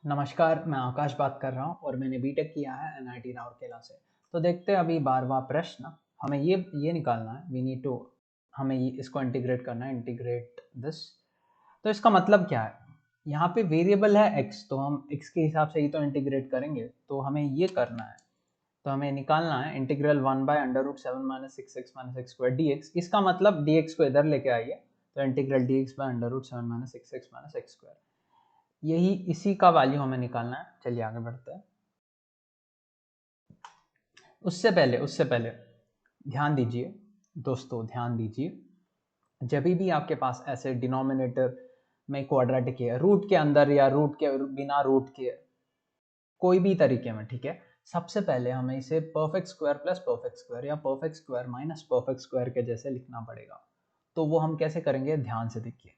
नमस्कार, मैं आकाश बात कर रहा हूँ और मैंने बीटेक किया है एनआईटी राउरकेला से। तो देखते हैं अभी 12वां प्रश्न। हमें ये निकालना है, वी नीड टू हमें इसको इंटीग्रेट करना है, इंटीग्रेट दिस। तो इसका मतलब क्या है? यहाँ पे वेरिएबल है x, तो हम x के हिसाब से ही तो इंटीग्रेट करेंगे, तो हमें ये करना है। तो हमें निकालना है इंटीग्रल 1/√7 - 6x - x² dx। इसका मतलब dx को इधर लेके आइए, तो इंटीग्रल dx/√7 - 6x - x²। यही इसी का वैल्यू हमें निकालना है। चलिए आगे बढ़ते हैं। उससे पहले ध्यान दीजिए दोस्तों, ध्यान दीजिए। जब भी आपके पास ऐसे डिनोमिनेटर में क्वाड्रेटिक है, रूट के अंदर या रूट के बिना रूट के कोई भी तरीके में, ठीक है, सबसे पहले हमें इसे perfect square plus perfect square या perfect square minus perfect square के जैसे लिखना पड़ेगा। तो वो हम कैसे करेंगे, ध्यान से देखिए।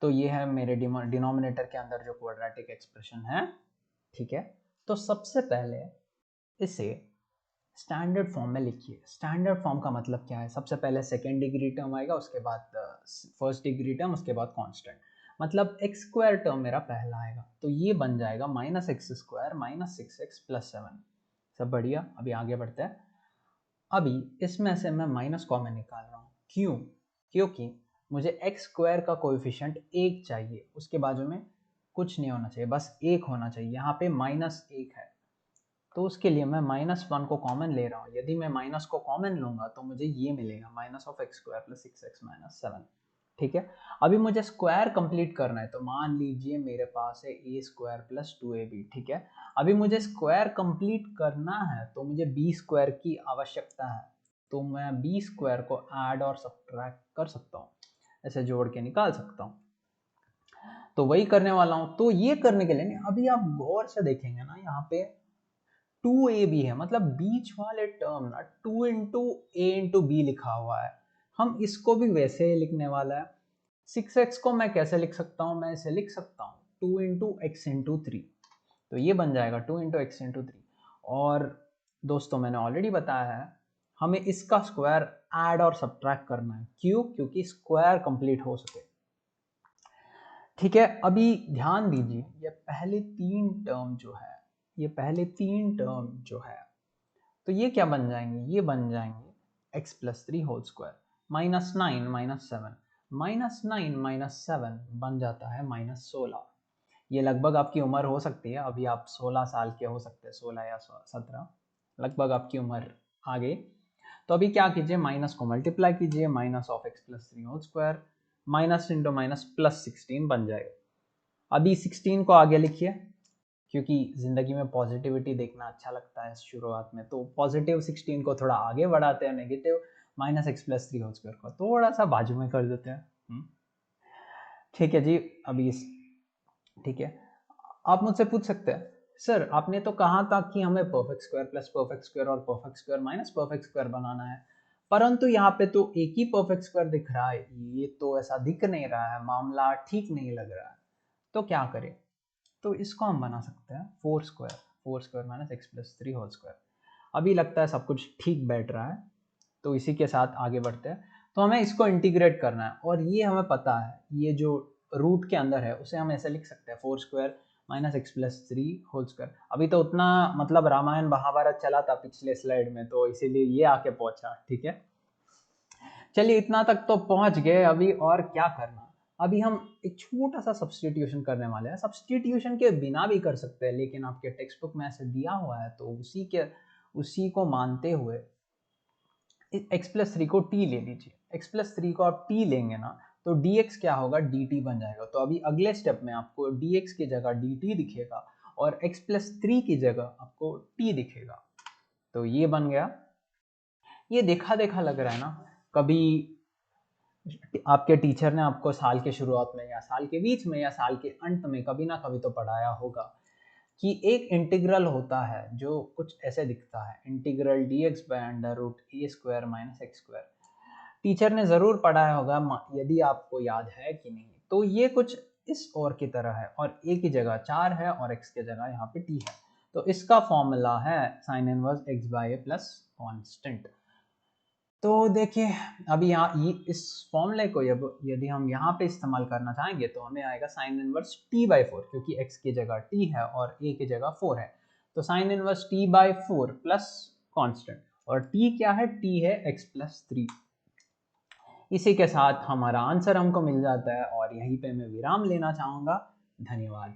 तो ये है मेरे डिनोमिनेटर के अंदर जो क्वाड्रेटिक एक्सप्रेशन है, ठीक है। तो सबसे पहले इसे स्टैंडर्ड फॉर्म में लिखिए। स्टैंडर्ड फॉर्म का मतलब क्या है? सबसे पहले सेकेंड डिग्री टर्म आएगा, उसके बाद फर्स्ट डिग्री टर्म, उसके बाद कांस्टेंट। मतलब एक्स स्क्वायर टर्म मेरा पहला आएगा, तो ये बन जाएगा -x² - 6x + 7। सब बढ़िया। अभी आगे बढ़ते हैं। अभी इसमें से मैं माइनस कॉमन निकाल रहा हूँ। क्यों? क्योंकि मुझे एक्स स्क्वायर का कोएफिशिएंट 1 चाहिए, उसके बाजू में कुछ नहीं होना चाहिए, बस 1 होना चाहिए। यहाँ पे -1 है, तो उसके लिए मैं -1 को कॉमन ले रहा हूँ। यदि मैं माइनस को कॉमन लूंगा तो मुझे ये मिलेगा -(x² + 6x - 7)। ठीक है। अभी मुझे स्क्वायर कंप्लीट करना है, तो मान लीजिए मेरे पास है a² + 2ab। ठीक है। अभी मुझे स्क्वायर कंप्लीट करना है तो मुझे b² की आवश्यकता है, तो मैं b² को ऐड और सब्ट्रैक्ट कर सकता हूँ, ऐसे जोड़ के निकाल सकता हूँ। तो वही करने वाला हूँ। तो ये करने के लिए अभी आप गौर से देखेंगे ना, यहाँ पे 2ab है, मतलब बीच वाले टर्म ना 2 इंटू ए इंटू बी लिखा हुआ है। हम इसको भी वैसे ही लिखने वाला है। 6x को मैं कैसे लिख सकता हूँ? मैं इसे लिख सकता हूँ 2 इंटू एक्स इंटू 3। तो ये बन जाएगा 2 इंटू एक्स इंटू 3। और दोस्तों मैंने ऑलरेडी बताया है, हमें इसका स्क्वायर ऐड और सब्ट्रैक्ट करना है। क्यों? क्योंकि स्क्वायर कंप्लीट हो सके। ठीक है। अभी ध्यान दीजिए, ये पहले तीन टर्म जो है, ये पहले तीन टर्म जो है, तो ये क्या बन जाएंगे? ये बन जाएंगे x + 3 होल स्क्वायर -9 - 7। -9 - 7 बन जाता है -16। ये लगभग आपकी उम्र हो सकती है, अभी आप 16 साल के हो सकते हैं, 16 या 17, लगभग आपकी उम्र आ गई। तो अभी क्या कीजिए, माइनस को मल्टीप्लाई कीजिए, -(x + 3 whole square) minus into minus +16 बन जाएगा। अभी 16 को आगे लिखिए, क्योंकि ज़िंदगी में पॉजिटिविटी देखना अच्छा लगता है शुरुआत में, तो पॉजिटिव 16 को थोड़ा आगे बढ़ाते हैं, नेगेटिव -(x + 3 होल स्क्वायर) को थोड़ा सा बाजू में कर देते हैं। ठीक है जी। अभी इस ठीक है, आप मुझसे पूछ सकते हैं, सर आपने तो कहा था कि हमें perfect square plus perfect square और perfect square minus perfect square बनाना है, परंतु यहाँ पे तो एक ही परफेक्ट स्क्वायर दिख रहा है, ये तो ऐसा दिख नहीं रहा है, मामला ठीक नहीं लग रहा है। तो क्या करें? तो इसको हम बना सकते हैं 4² - (x + 3 होल स्क्वायर)। अभी लगता है सब कुछ ठीक बैठ रहा है, तो इसी के साथ आगे बढ़ते हैं। तो हमें इसको इंटीग्रेट करना है, और ये हमें पता है, ये जो रूट के अंदर है उसे हम ऐसे लिख सकते हैं 4² - (x + 3 होल स्क्वायर)। अभी तो उतना मतलब रामायण महाभारत चला था पिछले स्लाइड में, तो इसीलिए ये आके पहुंचा। ठीक है, चलिए इतना तक तो पहुंच गए। अभी और क्या करना? अभी हम एक छोटा सा सब्सटीट्यूशन करने वाले हैं। सब्सटीट्यूशन के बिना भी कर सकते हैं, लेकिन आपके टेक्स्ट बुक में ऐसे दिया हुआ है, तो उसी को मानते हुए x + 3 को t ले लीजिए। x + 3 को आप t लेंगे ना, तो dx क्या होगा? dt बन जाएगा। तो अभी अगले स्टेप में आपको dx की जगह dt दिखेगा और x + 3 की जगह आपको t दिखेगा। तो ये बन गया। ये देखा देखा लग रहा है ना? कभी आपके टीचर ने आपको साल के शुरुआत में या साल के बीच में या साल के अंत में कभी ना कभी तो पढ़ाया होगा कि एक इंटीग्रल होता है जो कुछ ऐसे दिखता है, इंटीग्रल dx/√a² - x²। टीचर ने जरूर पढ़ाया होगा, यदि आपको याद है कि नहीं। तो ये कुछ इस और की तरह है, और a की जगह 4 है और x की जगह यहाँ पे t है। तो इसका फॉर्मूला है sin 1 x/a प्लस कांस्टेंट। तो देखिए अभी यहाँ इस फॉर्मूले को यदि हम यहाँ पे इस्तेमाल करना चाहेंगे तो हमें आएगा साइन इनवर्स t/4, क्योंकि x की जगह t है और a की जगह 4 है, तो sine inverse t/4 plus constant, और t क्या है, t है x+3। इसी के साथ हमारा आंसर हमको मिल जाता है और यहीं पे मैं विराम लेना चाहूँगा। धन्यवाद।